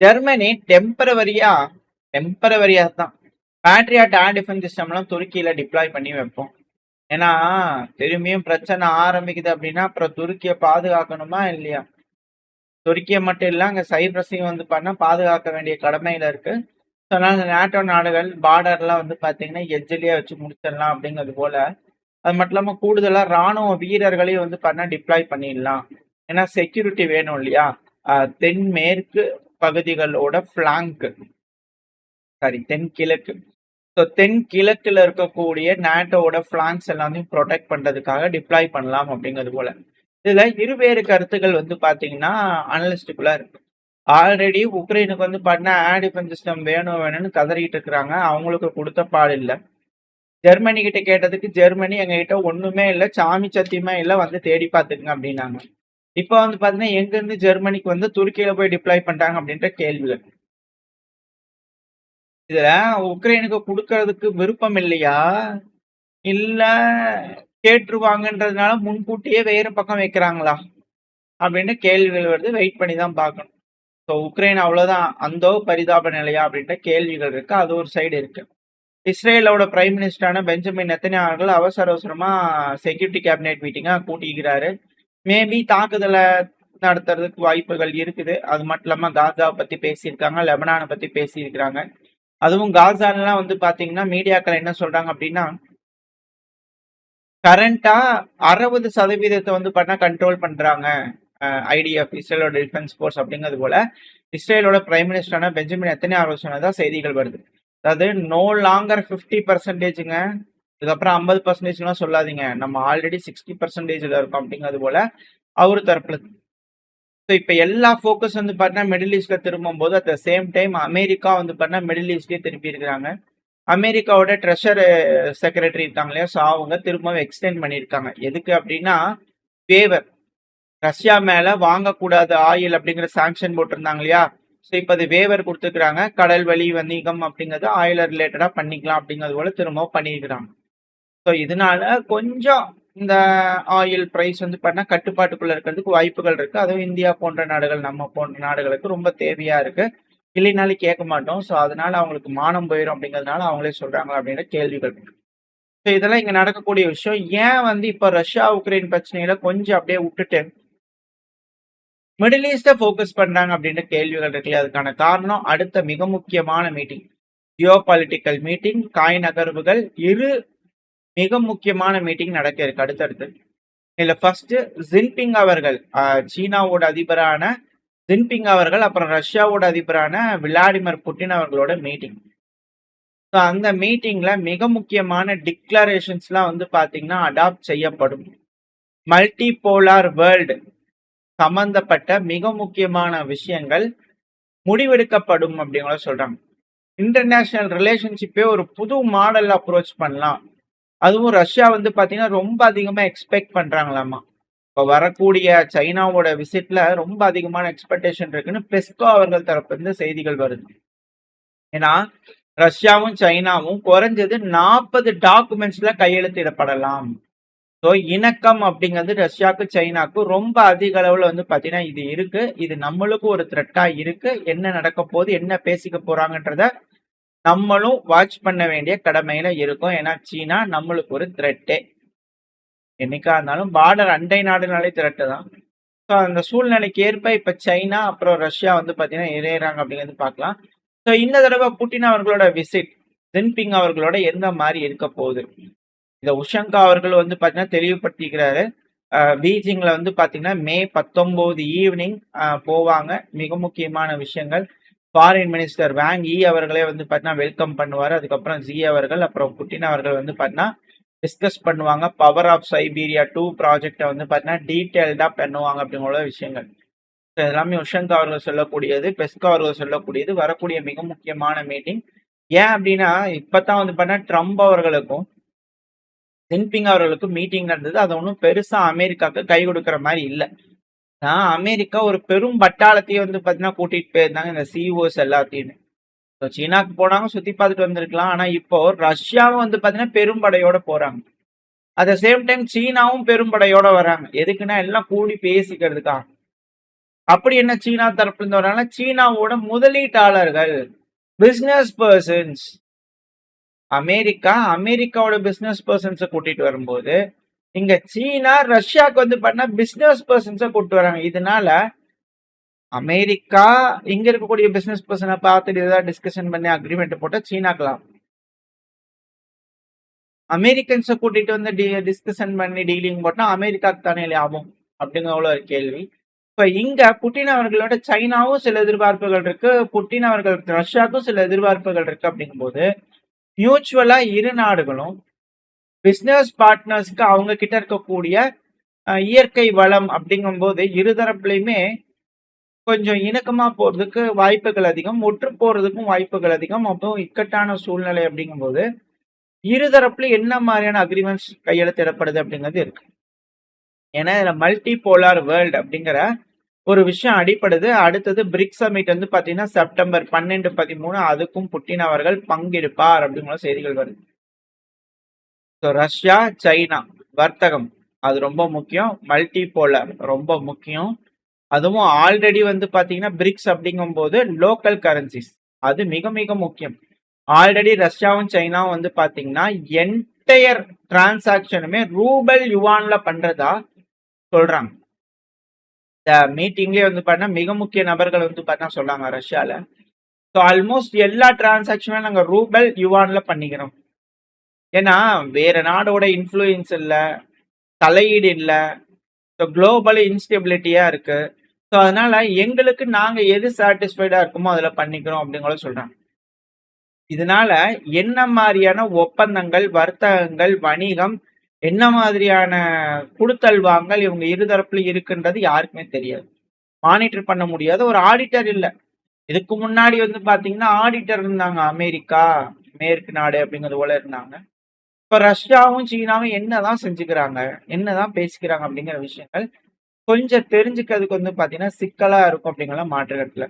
Germany டெம்பரவரியா தான் patriot air defence சிஸ்டம்லாம் துருக்கியில deploy பண்ணி வைப்போம். ஏன்னா திரும்பியும் பிரச்சனை ஆரம்பிக்குது அப்படின்னா அப்புறம் துருக்கியை பாதுகாக்கணுமா இல்லையா? துருக்கியை மட்டும் இல்ல அங்க சைப்ரஸையும் வந்து பண்ண பாதுகாக்க வேண்டிய கடமையில இருக்கு. ஸோ அதனால நேட்டோ நாடுகள் பார்டர்லாம் வந்து பாத்தீங்கன்னா எட்ஜிலேயே வச்சு முடிச்சிடலாம் அப்படிங்கிறது போல. அது மட்டும் இல்லாம கூடுதலா ராணுவ வீரர்களையும் வந்து பண்ண டிப்ளாய் பண்ணிடலாம். ஏன்னா செக்யூரிட்டி வேணும் இல்லையா? தென்மேற்கு பகுதிகளோட பிளாங்க் தென்கிழக்கு. ஸோ தென்கிழக்குல இருக்கக்கூடிய நேட்டோட பிளாங்க்ஸ் எல்லாத்தையும் ப்ரொடெக்ட் பண்றதுக்காக டிப்ளாய் பண்ணலாம் அப்படிங்கிறது போல. இதுல இருவேறு கருத்துக்கள் வந்து பாத்தீங்கன்னா அனலிஸ்டுக்குள்ள இருக்கு. ஆல்ரெடி உக்ரைனுக்கு வந்து பாத்தீங்கன்னா ஏர் டிஃபென்ஸ் சிஸ்டம் வேணும்னு கதறிட்டு இருக்கிறாங்க. அவங்களுக்கு கொடுத்த பாடு இல்லை. ஜெர்மனி கிட்ட கேட்டதுக்கு ஜெர்மனி எங்ககிட்ட ஒண்ணுமே இல்லை, சாமி சத்தியமா இல்லை, வந்து தேடி பார்த்துக்குங்க அப்படின்னாங்க. இப்போ வந்து பாத்தீங்கன்னா எங்க இருந்து ஜெர்மனிக்கு வந்து துருக்கியில போய் டிப்ளாய் பண்றாங்க அப்படின்ற கேள்விகள். இதுல உக்ரைனுக்கு கொடுக்கறதுக்கு விருப்பம் இல்லையா, இல்ல கேட்டுருவாங்கன்றதுனால முன்கூட்டியே வேற பக்கம் வைக்கிறாங்களா அப்படின்னு கேள்விகள் வருது. வெயிட் பண்ணி தான் பார்க்கணும். ஸோ உக்ரைன் அவ்வளவுதான் அந்தோ பரிதாப நிலையா அப்படின்ற கேள்விகள் இருக்கு. அது ஒரு சைடு இருக்கு. இஸ்ரேலோட பிரைம் மினிஸ்டரான பெஞ்சமின் நெத்தன்யாஹு அவர்கள் அவசர அவசரமா செக்யூரிட்டி கேபினெட் மீட்டிங்கா கூட்டிக்கிறாரு. மேபி தாக்குதலை நடத்துறதுக்கு வாய்ப்புகள் இருக்குது. அது மட்டும் இல்லாம காசாவை பத்தி பேசியிருக்காங்க, லெபனானை பத்தி பேசியிருக்கிறாங்க. அதுவும் காசாலாம் வந்து பாத்தீங்கன்னா மீடியாக்கள் என்ன சொல்றாங்க அப்படின்னா கரண்டா 60% வந்து பண்ண கண்ட்ரோல் பண்றாங்க ஐடிஎஃப் இஸ்ரேலோட டிஃபென்ஸ் ஃபோர்ஸ் அப்படிங்கிறது போல இஸ்ரேலோட பிரைம் மினிஸ்டரான பெஞ்சமின் நெத்தன்யாஹு சொன்னதா செய்திகள் வருது. அதாவது நோ லாங்கர் 50%ங்க, இதுக்கப்புறம் 50%லாம் சொல்லாதீங்க, நம்ம ஆல்ரெடி 60%ல இருக்கோம் அப்படிங்கிறது போல அவரு தரப்புல. ஸோ இப்போ எல்லா ஃபோக்கஸ் வந்து பார்த்தீங்கன்னா மிடில் ஈஸ்ட்ல திரும்பும் போது at the same time America வந்து பார்த்தீங்கன்னா மிடில் ஈஸ்ட்லேயே திருப்பி இருக்கிறாங்க. அமெரிக்காவோட ட்ரெஷர் செக்ரட்டரி இருக்காங்க இல்லையா, ஸோ அவங்க திரும்பவும் எக்ஸ்டெண்ட் பண்ணியிருக்காங்க. எதுக்கு அப்படின்னா வேவர் ரஷ்யா மேல வாங்கக்கூடாது ஆயில் அப்படிங்கிற சாங்ஷன் போட்டிருந்தாங்க இல்லையா, ஸோ இப்போ அது வேவர் கொடுத்துருக்குறாங்க. கடல் வழி வணிகம் அப்படிங்கிறது ஆயில ரிலேட்டடா பண்ணிக்கலாம் அப்படிங்கிறது போல திரும்பவும் பண்ணியிருக்கிறாங்க. ஸோ இதனால கொஞ்சம் இந்த ஆயில் பிரைஸ் வந்து பண்ணா கட்டுப்பாட்டுக்குள்ள இருக்கிறதுக்கு வாய்ப்புகள் இருக்கு. அதுவும் இந்தியா போன்ற நாடுகள், நம்ம போன்ற நாடுகளுக்கு ரொம்ப தேவையா இருக்கு. இல்லைனாலும் கேட்க மாட்டோம். ஸோ அதனால அவங்களுக்கு மானம் போயிடும் அப்படிங்கிறதுனால அவங்களே சொல்றாங்க அப்படின்ற கேள்விகள் இருக்கு. ஸோ இதெல்லாம் இங்க நடக்கக்கூடிய விஷயம். ஏன் வந்து இப்ப ரஷ்யா உக்ரைன் பிரச்சனையில கொஞ்சம் அப்படியே விட்டுட்டு மிடில் ஈஸ்ட போக்கஸ் பண்றாங்க அப்படின்ற கேள்விகள் இருக்குல்ல, அதுக்கான காரணம் அடுத்த மிக முக்கியமான மீட்டிங், ஜியோ பாலிட்டிக்கல் மீட்டிங், காய் நகர்வுகள், இரு மிக முக்கியமான மீட்டிங் நடக்க இருக்கு அடுத்தடுத்து. இல்ல ஃபர்ஸ்ட் ஜின்பிங் அவர்கள், சீனாவோட அதிபரான ஜின்பிங் அவர்கள், அப்புறம் ரஷ்யாவோட அதிபரான விளாடிமிர் புட்டின் அவர்களோட மீட்டிங். ஸோ அந்த மீட்டிங்ல மிக முக்கியமான டிக்ளரேஷன்ஸ்லாம் வந்து பாத்தீங்கன்னா அடாப்ட் செய்யப்படும். மல்டி போலார் வேர்ல்டு சம்பந்தப்பட்ட மிக முக்கியமான விஷயங்கள் முடிவெடுக்கப்படும் அப்படிங்கிற சொல்றாங்க. இன்டர்நேஷனல் ரிலேஷன்ஷிப்பே ஒரு புது மாடல் அப்ரோச் பண்ணலாம். அதுவும் ரஷ்யா வந்து பாத்தீங்கன்னா ரொம்ப அதிகமா எக்ஸ்பெக்ட் பண்றாங்களாமா. இப்போ வரக்கூடிய சைனாவோட விசிட்ல ரொம்ப அதிகமான எக்ஸ்பெக்டேஷன் இருக்குன்னு பெஸ்கோ அவர்கள் தரப்பு இருந்து செய்திகள் வருது. ஏன்னா ரஷ்யாவும் சைனாவும் குறைஞ்சது 40 டாக்குமெண்ட்ஸ்ல கையெழுத்திடப்படலாம். ஸோ இணக்கம் அப்படிங்கிறது ரஷ்யாவுக்கு சைனாக்கு ரொம்ப அதிக அளவுல வந்து பாத்தீங்கன்னா இது இருக்கு. இது நம்மளுக்கு ஒரு த்ரெட்டா இருக்கு. என்ன நடக்க போகுது, என்ன பேசிக்க போறாங்கன்றத நம்மளும் வாட்ச் பண்ண வேண்டிய கடமையில இருக்கும். ஏன்னா சீனா நம்மளுக்கு ஒரு த்ரெட்டே. என்னைக்கா இருந்தாலும் பார்டர் அண்டை நாடுனாலே த்ரெட்டு தான். ஸோ அந்த சூழ்நிலைக்கு ஏற்ப இப்ப சைனா அப்புறம் ரஷ்யா வந்து பாத்தீங்கன்னா இணையறாங்க அப்படிங்கிறது பார்க்கலாம். ஸோ இந்த தடவை புட்டின் அவர்களோட விசிட் ஜின்பிங் அவர்களோட எந்த மாதிரி இருக்க போகுது, இந்த உஷங்கா அவர்கள் வந்து பாத்தீங்கன்னா தெளிவுபடுத்திக்கிறாரு. பீஜிங்ல வந்து பாத்தீங்கன்னா மே 19 ஈவினிங் போவாங்க. மிக முக்கியமான விஷயங்கள் ஃபாரின் மினிஸ்டர் வாங் ஈ அவர்களே வந்து பாத்தீங்கன்னா வெல்கம் பண்ணுவாரு. அதுக்கப்புறம் ஜி அவர்கள் அப்புறம் புட்டின் அவர்கள் வந்து பாத்தீங்கன்னா டிஸ்கஸ் பண்ணுவாங்க. பவர் ஆஃப் சைபீரியா 2 ப்ராஜெக்டை வந்து பாத்தீங்கன்னா டீட்டெயில்டா பண்ணுவாங்க அப்படிங்கிற விஷயங்கள். எல்லாமே உஷங்கா அவர்கள் சொல்லக்கூடியது, பெஸ்கோ அவர்கள் சொல்லக்கூடியது, வரக்கூடிய மிக முக்கியமான மீட்டிங். ஏன் அப்படின்னா இப்பதான் வந்து பாத்தீங்கன்னா ட்ரம்ப் அவர்களுக்கும் ஜின்பிங் அவர்களுக்கும் மீட்டிங் நடந்தது. அது ஒன்றும் பெருசா அமெரிக்காவுக்கு கை கொடுக்குற மாதிரி இல்லை. அமெரிக்கா ஒரு பெரும் பட்டாளத்தையே வந்து பாத்தீங்கன்னா கூட்டிட்டு போயிருந்தாங்க இந்த சிஓஸ் எல்லாத்தையுமே. சீனாக்கு போனாங்க, சுத்தி பார்த்துட்டு வந்திருக்கலாம். ஆனா இப்போ ரஷ்யாவும் வந்து பாத்தீங்கன்னா பெரும்படையோட போறாங்க. அட் த சேம் டைம் சீனாவும் பெரும்படையோட வராங்க. எதுக்குன்னா எல்லாம் கூடி பேசிக்கிறதுக்காக. அப்படி என்ன சீனா தரப்புல இருந்து வராங்கன்னா, சீனாவோட முதலீட்டாளர்கள், பிசினஸ் பர்சன்ஸ், அமெரிக்காவோட பிசினஸ் பர்சன்ஸ கூட்டிட்டு வரும்போது, இங்க சீனா ரஷ்யாவுக்கு வந்து பண்ண பிசினஸ் பர்சன்ஸ கூட்டிட்டு வராங்க. இதனால அமெரிக்கா இங்க இருக்கக்கூடிய பிசினஸ் பர்சனை பார்த்துட்டு ஏதாவது டிஸ்கஷன் பண்ணி அக்ரிமெண்ட் போட்டா சீனாக்கலாம். அமெரிக்கன்ஸை கூட்டிட்டு வந்து டிஸ்கஷன் பண்ணி டீலிங் போட்டா அமெரிக்காவுக்கு தானே லாபம் அப்படிங்கிற ஒரு கேள்வி. இப்ப இங்க புட்டின் அவர்களோட சைனாவும் சில எதிர்பார்ப்புகள் இருக்கு, புட்டின் அவர்கள் ரஷ்யாவுக்கும் சில எதிர்பார்ப்புகள் இருக்கு. அப்படிங்கும்போது மியூச்சுவலா இரு நாடுகளும் பிசினஸ் பார்ட்னர்ஸ்க்கு அவங்க கிட்ட இருக்கக்கூடிய இயற்கை வளம் அப்படிங்கும்போது இருதரப்புலையுமே கொஞ்சம் இணக்கமா போறதுக்கு வாய்ப்புகள் அதிகம், ஒற்று போறதுக்கும் வாய்ப்புகள் அதிகம். அப்போ இக்கட்டான சூழ்நிலை அப்படிங்கும்போது இருதரப்புல என்ன மாதிரியான அக்ரிமெண்ட்ஸ் கையெழுத்திடப்படுது அப்படிங்கிறது இருக்கு. ஏன்னா இதுல மல்டி போலார் வேர்ல்டு அப்படிங்கிற ஒரு விஷயம் அடிப்படுது. அடுத்தது பிரிக்ஸ் சமிட் வந்து பாத்தீங்கன்னா செப்டம்பர் 12, 13 அதுக்கும் புட்டின் அவர்கள் பங்கெடுப்பார் அப்படிங்கிற செய்திகள் வருது. ரஷ்யா சைனா வர்த்தகம் அது ரொம்ப முக்கியம், மல்டி போலார் ரொம்ப முக்கியம். அதுவும் ஆல்ரெடி வந்து பாத்தீங்கன்னா பிரிக்ஸ் அப்படிங்கும் போது லோக்கல் கரன்சிஸ் அது மிக மிக முக்கியம். ஆல்ரெடி ரஷ்யாவும் சைனாவும் வந்து பாத்தீங்கன்னா என்டையர் டிரான்சாக்சனுமே ரூபல் யுவான்ல பண்றதா சொல்றாங்க. இந்த மீட்டிங்லயே வந்து பாத்தீங்கன்னா மிக முக்கிய நபர்கள் வந்து பாத்தீங்கன்னா சொல்றாங்க ரஷ்யால. ஸோ ஆல்மோஸ்ட் எல்லா டிரான்சாக்சனுமே நாங்க ரூபல் யுவான்ல பண்ணிக்கிறோம். ஏன்னா வேற நாடோட இன்ஃப்ளூயன்ஸ் இல்ல, தலையீடு இல்ல, ஸோ குளோபல் இன்ஸ்டெபிலிட்டியா இருக்கு. ஸோ அதனால எங்களுக்கு நாங்க எது சாட்டிஸ்ஃபைடா இருக்குமோ அதுல பண்ணிக்கிறோம் அப்படிங்கிறத சொல்றாங்க. இதனால என்ன மாதிரியான ஒப்பந்தங்கள், வர்த்தகங்கள், வணிகம், என்ன மாதிரியான குடுத்தல் வாங்கல் இவங்க இருதரப்புல இருக்குன்றது யாருக்குமே தெரியாது, மானிட்டர் பண்ண முடியாது. ஒரு ஆடிட்டர் இல்ல. இதுக்கு முன்னாடி வந்து பாத்தீங்கன்னா ஆடிட்டர் இருந்தாங்க, அமெரிக்கா, மேற்கு நாடு அப்படிங்கிறது போல இருந்தாங்க. இப்ப ரஷ்யாவும் சீனாவும் என்னதான் செஞ்சுக்கிறாங்க, என்னதான் பேசிக்கிறாங்க அப்படிங்கிற விஷயங்கள் கொஞ்சம் தெரிஞ்சுக்கிறதுக்கு வந்து பாத்தீங்கன்னா சிக்கலா இருக்கும் அப்படிங்கிற மாற்றுகட்டுல.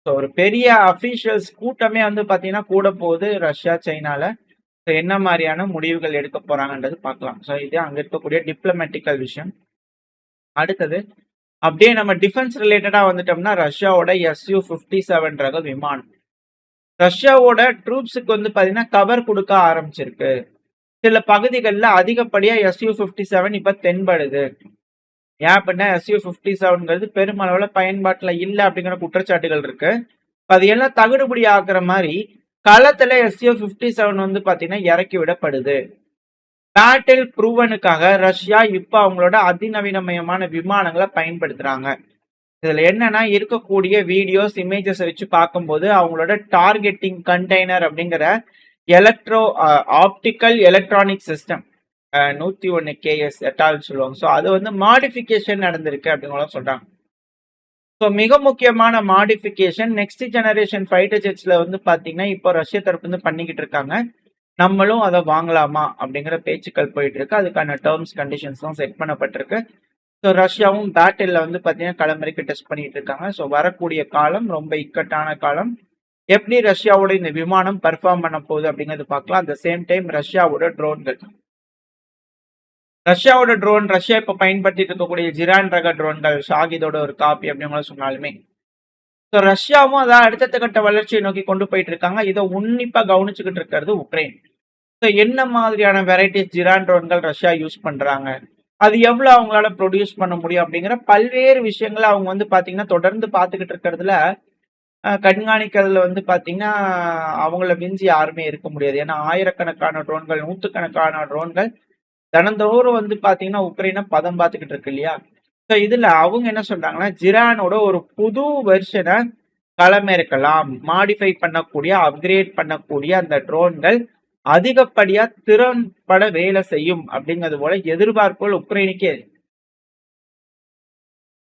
ஸோ ஒரு பெரிய அஃபீஷியல்ஸ் கூட்டமே வந்து பாத்தீங்கன்னா கூட போகுது ரஷ்யா சைனால. ஸோ என்ன மாதிரியான முடிவுகள் எடுக்க போறாங்கன்றது பார்க்கலாம். ஸோ இது அங்க இருக்கக்கூடிய டிப்ளமேட்டிக்கல் விஷயம். அடுத்தது அப்படியே நம்ம டிஃபென்ஸ் ரிலேட்டடா வந்துட்டோம்னா ரஷ்யாவோட Su-57 ரக விமானம் ரஷ்யாவோட ட்ரூப்ஸுக்கு வந்து பாத்தீங்கன்னா கவர் கொடுக்க ஆரம்பிச்சிருக்கு. சில பகுதிகளில் அதிகப்படியா Su-57 இப்ப தென்படுது. ஏன் அப்படின்னா Su-57ங்கிறது பெருமளவுல பயன்பாட்டுல இல்லை அப்படிங்கிற குற்றச்சாட்டுகள் இருக்கு. அது எல்லாம் தகுடுபடி ஆக்குற மாதிரி களத்துல Su-57 வந்து பாத்தீங்கன்னா இறக்கி விடப்படுது. பேட்டில் ப்ரூவனுக்காக ரஷ்யா இப்ப அவங்களோட அதிநவீனமயமான விமானங்களை பயன்படுத்துறாங்க. இதுல என்னன்னா இருக்கக்கூடிய வீடியோஸ், இமேஜஸ் வச்சு பார்க்கும்போது அவங்களோட டார்கெட்டிங் கண்டெய்னர் அப்படிங்கிற ஆப்டிக்கல் எலக்ட்ரானிக் சிஸ்டம் 101 KS எட்டால் சொல்லுவாங்க. ஸோ அது வந்து மாடிஃபிகேஷன் நடந்திருக்கு அப்படிங்கிற சொல்றாங்க. ஸோ மிக முக்கியமான மாடிஃபிகேஷன் நெக்ஸ்ட் ஜெனரேஷன் ஃபைட்டர் ஜெட்ஸ்ல வந்து பாத்தீங்கன்னா இப்போ ரஷ்ய தரப்பு வந்து பண்ணிக்கிட்டு இருக்காங்க. நம்மளும் அதை வாங்கலாமா அப்படிங்கிற பேச்சுக்கள் போயிட்டு இருக்கு. அதுக்கான டேர்ம்ஸ் கண்டிஷன்ஸ் தான் செட் பண்ணப்பட்டிருக்கு. ஸோ ரஷ்யாவும் பேட்டில் வந்து பாத்தீங்கன்னா களமிறக்கி டெஸ்ட் பண்ணிட்டு இருக்காங்க. ஸோ வரக்கூடிய காலம் ரொம்ப இக்கட்டான காலம். எப்படி ரஷ்யாவோட இந்த விமானம் பெர்ஃபார்ம் பண்ண போகுது அப்படிங்கிறது பார்க்கலாம். அட் த சேம் டைம் ரஷ்யாவோட ட்ரோன்கள், ரஷ்யா இப்ப பயன்படுத்திட்டு இருக்கக்கூடிய ஜிரான் ரக ட்ரோன்கள் ஷாகிதோட ஒரு காப்பி அப்படிங்கிற சொன்னாலுமே ஸோ ரஷ்யாவும் அதான் அடுத்த கட்ட வளர்ச்சியை நோக்கி கொண்டு போயிட்டு இருக்காங்க. இதை உன்னிப்பா கவனிச்சுக்கிட்டு இருக்கிறது உக்ரைன். ஸோ என்ன மாதிரியான வெரைட்டிஸ் ஜிரான் ட்ரோன்கள் ரஷ்யா யூஸ் பண்றாங்க, அது எவ்வளவு அவங்களால ப்ரொடியூஸ் பண்ண முடியும் அப்படிங்கிற பல்வேறு விஷயங்களை அவங்க வந்து பாத்தீங்கன்னா தொடர்ந்து பார்த்துக்கிட்டு இருக்கிறதுல கண்காணிக்கிறதுல வந்து பாத்தீங்கன்னா அவங்கள மிஞ்சி யாருமே இருக்க முடியாது. ஏன்னா ஆயிரக்கணக்கான ட்ரோன்கள், நூற்றுக்கணக்கான ட்ரோன்கள் தினந்தோறும் வந்து பாத்தீங்கன்னா உக்ரைனை பதம் பார்த்துக்கிட்டு இருக்கு இல்லையா. ஸோ இதுல அவங்க என்ன சொல்றாங்கன்னா ஜிரானோட ஒரு புது வெர்ஷனை களமிறக்கலாம், மாடிஃபை பண்ணக்கூடிய, அப்கிரேட் பண்ணக்கூடிய அந்த ட்ரோன்கள் அதிகப்படியா திறன்பட வேலை செய்யும் அப்படிங்கிறது போல எதிர்பார்ப்புகள் உக்ரைனுக்கே.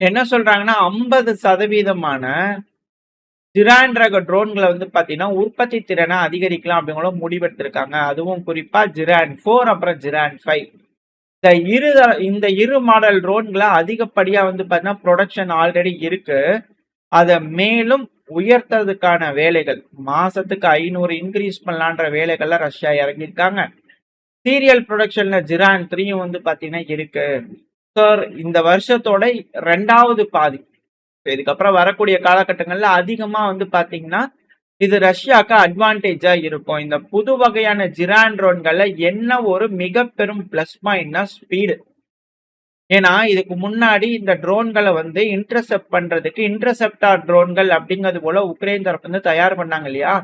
என்ன சொல்றாங்கன்னா 50% ஜிரான் ரக ட்ரோன்களை வந்து பாத்தீங்கன்னா உற்பத்தி திறனை அதிகரிக்கலாம் அப்படிங்கிற முடிவெடுத்திருக்காங்க. அதுவும் குறிப்பா ஜிரான் 4 அப்புறம் ஜிரான் 5 இந்த இரு மாடல் ட்ரோன்களை அதிகப்படியா வந்து பாத்தீங்கன்னா ப்ரொடக்ஷன் ஆல்ரெடி இருக்கு. அதை மேலும் உயர்த்ததுக்கான வேலைகள், மாசத்துக்கு 500 இன்க்ரீஸ் பண்ணலான்ற வேலைகள்ல ரஷ்யா இறங்கியிருக்காங்க. சீரியல் ப்ரொடக்ஷன்ல ஜிரான் 3 வந்து பாத்தீங்கன்னா இருக்கு. ஸோ இந்த வருஷத்தோட 2வது பாதி இதுக்கப்புறம் வரக்கூடிய காலகட்டங்கள்ல அதிகமா வந்து பாத்தீங்கன்னா இது ரஷ்யாக்கு அட்வான்டேஜா இருக்கும். இந்த புது வகையான ஜிரான் ட்ரோன்கள்ல என்ன ஒரு மிக பெரும் பிளஸ் பாயிண்ட்னா ஸ்பீடு. ஏன்னா இதுக்கு முன்னாடி இந்த ட்ரோன்களை வந்து இன்டர்செப்ட் பண்றதுக்கு இன்டர்செப்டார் ட்ரோன்கள் அப்படிங்கிறது போல உக்ரைன் தரப்பு வந்து தயார் பண்ணாங்க இல்லையா?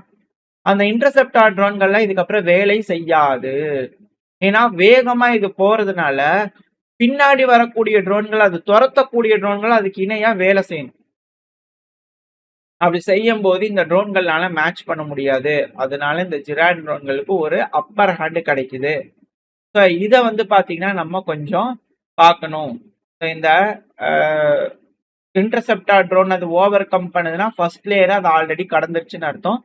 அந்த இன்டர்செப்டார் ட்ரோன்கள்லாம் இதுக்கப்புறம் வேலை செய்யாது. ஏன்னா வேகமா இது போறதுனால பின்னாடி வரக்கூடிய ட்ரோன்கள், அது துரத்தக்கூடிய ட்ரோன்கள் அதுக்கு இணையா வேலை செய்யணும். அப்படி செய்யும் போது இந்த ட்ரோன்கள்னால மேட்ச் பண்ண முடியாது. அதனால இந்த ஜிரான் ட்ரோன்களுக்கு ஒரு அப்பர் ஹேண்ட் கிடைக்குது. ஸோ இதை வந்து பாத்தீங்கன்னா நம்ம கொஞ்சம் பார்க்கணும். இந்த இன்டர்செப்டார் ட்ரோன் அது ஓவர் கம் பண்ணுதுன்னா ஃபர்ஸ்ட் லேயர் அது ஆல்ரெடி கடந்துருச்சுன்னு அர்த்தம்.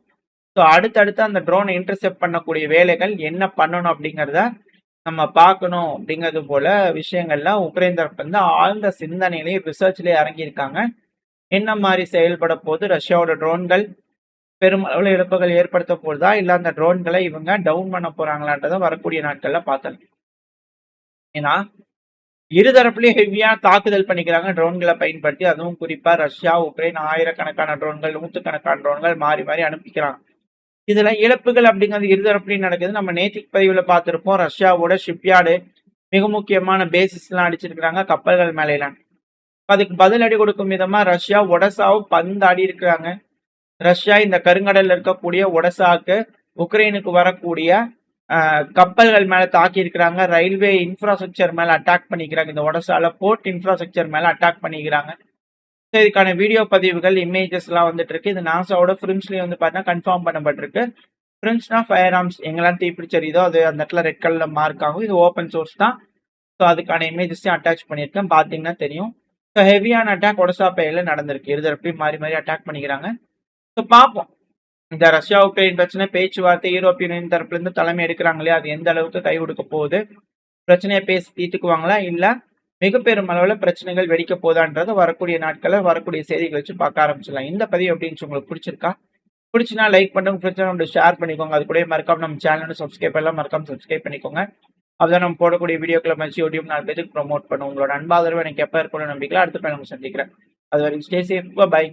ஸோ அடுத்தடுத்து அந்த ட்ரோனை இன்டர்செப்ட் பண்ணக்கூடிய வேலைகள் என்ன பண்ணணும் அப்படிங்கிறத நம்ம பார்க்கணும். அப்படிங்கிறது போல விஷயங்கள்லாம் உக்ரைன் தரப்பு வந்து ஆழ்ந்த சிந்தனையிலேயே ரிசர்ச்லேயே இறங்கியிருக்காங்க. என்ன மாதிரி செயல்பட போது ரஷ்யாவோட ட்ரோன்கள் பெருமளவில் இழப்புகள் ஏற்படுத்த போகுதா, இல்ல அந்த ட்ரோன்களை இவங்க டவுன் பண்ண போறாங்களான்றதை வரக்கூடிய நாட்கள்ல பார்த்தலாம். ஏன்னா இருதரப்புலயும் ஹெவியா தாக்குதல் பண்ணிக்கிறாங்க ட்ரோன்களை பயன்படுத்தி. அதுவும் குறிப்பா ரஷ்யா உக்ரைன் ஆயிரக்கணக்கான ட்ரோன்கள், நூற்றுக்கணக்கான ட்ரோன்கள் மாறி மாறி அனுப்பிக்கிறாங்க. இதுல இழப்புகள் அப்படிங்கிறது இருதரப்புலையும் நடக்குது. நம்ம நேத்திக் பதிவுல பார்த்திருப்போம். ரஷ்யாவோட ஷிப்யார்டு மிக முக்கியமான பேசிஸ் எல்லாம் அடிச்சிருக்கிறாங்க கப்பல்கள் மேலாம். அதுக்கு பதிலடி கொடுக்கும் விதமா ரஷ்யா ஒடசாவும் பந்தாடி இருக்கிறாங்க. ரஷ்யா இந்த கருங்கடல்ல இருக்கக்கூடிய ஒடசாக்கு உக்ரைனுக்கு வரக்கூடிய கப்பல்கள் மேல தாக்கி இருக்கிறாங்க. ரயில்வே இன்ஃப்ராஸ்ட்ரக்சர் மேல அட்டாக் பண்ணிக்கிறாங்க. இந்த ஒடசால போர்ட் இன்ஃப்ராஸ்ட்ரக்சர் மேல அட்டாக் பண்ணிக்கிறாங்க. இதுக்கான வீடியோ பதிவுகள், இமேஜஸ் எல்லாம் வந்துட்டு இருக்கு. இது நாசாவோட ஃபிலிம்ஸ்லயும் வந்து பார்த்தீங்கன்னா கன்ஃபார்ம் பண்ணப்பட்டிருக்கு. ஃபிலிம்ஸ்னா ஃபயர் ஆர்ம்ஸ் எங்கெல்லாம் தீப்பிடிச்சரியுதோ அது அந்த இடத்துல ரெட் கலர்ல மார்க் ஆகும். இது ஓப்பன் சோர்ஸ் தான். ஸோ அதுக்கான இமேஜஸையும் அட்டாச் பண்ணியிருக்கேன், பார்த்தீங்கன்னா தெரியும். ஸோ ஹெவியான அட்டாக் ஒடசா பையில நடந்திருக்கு. இருதரப்பையும் மாறி மாறி அட்டாக் பண்ணிக்கிறாங்க. ஸோ பார்ப்போம் இந்த ரஷ்யா உக்ரைன் பிரச்சனை பேச்சுவார்த்தை யூரோப்பியன் யூனியன் தரப்புல இருந்து தலைமை எடுக்கிறாங்களே அது எந்த அளவுக்கு கை கொடுக்க போகுது, பிரச்சனையை பேசி தீர்த்துக்குவாங்களா இல்ல மிக பெரும் அளவுல பிரச்சனைகள் வெடிக்க போதான்றத வரக்கூடிய நாட்களை வரக்கூடிய செய்திகளை வச்சு பார்க்க ஆரம்பிச்சிடலாம். இந்த பதிவு அப்படின்னு உங்களுக்கு பிடிச்சிருக்கா? பிடிச்சினா லைக் பண்ணுங்க, ஃப்ரெண்ட்ஸ் ஷேர் பண்ணிக்கோங்க. அது கூட மறக்காம நம்ம சேனல் சப்ஸ்கிரைப் எல்லாம் மறக்காம சப்ஸ்கிரைப் பண்ணிக்கோங்க. அப்பதான் நம்ம போடக்கூடிய வீடியோக்களை வச்சு யூடியூப் 4 பேருக்கு ப்ரொமோட் பண்ணுவோம். உங்களோட அன்பாதரவு எனக்கு எப்ப இருக்கணும் நம்பிக்கை அடுத்த நம்ம சந்திக்கிறேன். அது வரைக்கும் ஸ்டே சேஃப், பை.